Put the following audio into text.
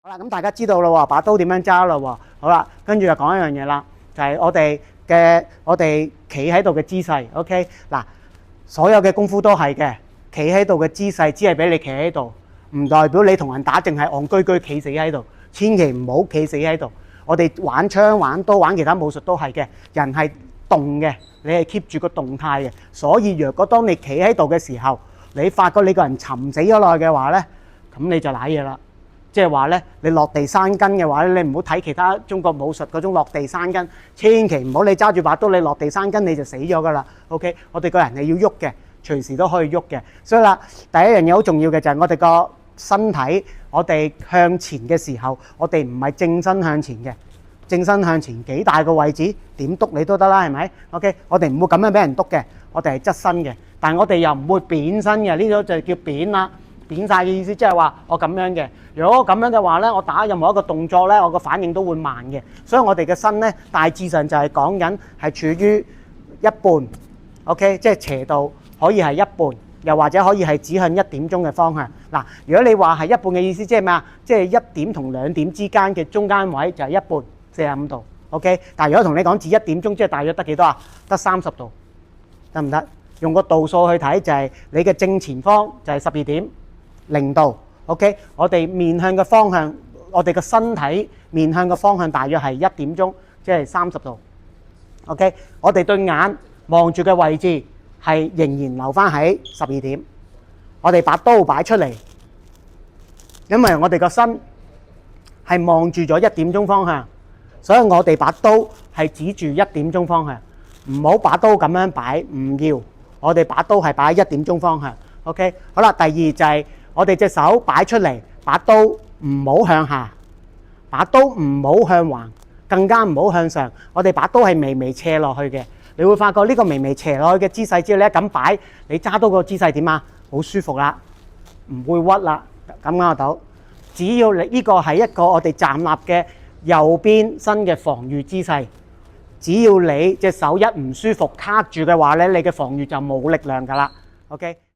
好啦，咁大家知道啦喎，把刀點樣揸啦喎。好啦，跟住就講一樣嘢啦，就係我哋企喺度嘅姿勢。OK， 嗱，所有嘅功夫都係嘅，企喺度嘅姿勢只係俾你企喺度，唔代表你同人打淨係戇居居企死喺度。千祈唔好企死喺度。我哋玩槍、玩刀、玩其他武術都係嘅，人係動嘅，你係 keep 住個動態嘅。所以若果當你企喺度嘅時候，你發覺你個人沉死咗落去嘅話咧，咁你就瀨嘢啦。即係話咧，你落地生根嘅話咧，你唔好睇其他中國武術嗰種落地生根，千祈唔好你揸住把刀，你落地生根你就死咗噶啦。OK， 我哋個人係要喐嘅，隨時都可以喐嘅。所以啦，第一樣嘢好重要嘅就係我哋個身體，我哋向前嘅時候，我哋唔係正身向前嘅，正身向前幾大個位置點篤你都得啦，係咪 ？OK， 我哋唔會咁樣俾人篤嘅，我哋係側身嘅，但係我哋又唔會扁身嘅，呢種就叫扁啦。扁晒嘅意思即係話我咁樣嘅，如果我咁樣嘅話咧，我打任何一個動作咧，我個反應都會慢嘅。所以我哋嘅身咧大致上就係講緊係處於一半 ，OK， 即係斜度可以係一半，又或者可以係指向1點鐘嘅方向。嗱，如果你話係一半嘅意思，即係咩啊？即係1點同2點之間嘅中間位就係一半45度 ，OK。但係如果同你講指1點鐘，即係大約得幾多啊？得30度，得唔得？用個度數去睇就係你嘅正前方就係12點。0度 ，OK， 我哋面向嘅方向，我哋嘅身體面向嘅方向大約係1點鐘，即係30度 ，OK， 我哋對眼望住嘅位置係仍然留翻喺12點，我哋把刀擺出嚟，因為我哋個身係望住咗1點鐘方向，所以我哋把刀係指住1點鐘方向，唔好把刀咁樣擺，唔要，我哋把刀係擺喺1點鐘方向 ，OK， 好啦，第二就係。我哋隻手擺出嚟，把刀唔好向下，把刀唔好向橫，更加唔好向上。我哋把刀係微微斜落去嘅，你會發覺呢個微微斜落去嘅姿勢，只要你一咁擺，你揸刀個姿勢點啊？好舒服啦，唔會屈啦，咁啱到。只要你呢個係一個我哋站立嘅右邊身嘅防禦姿勢，只要你隻手一唔舒服卡住嘅話咧，你嘅防禦就冇力量噶啦。OK。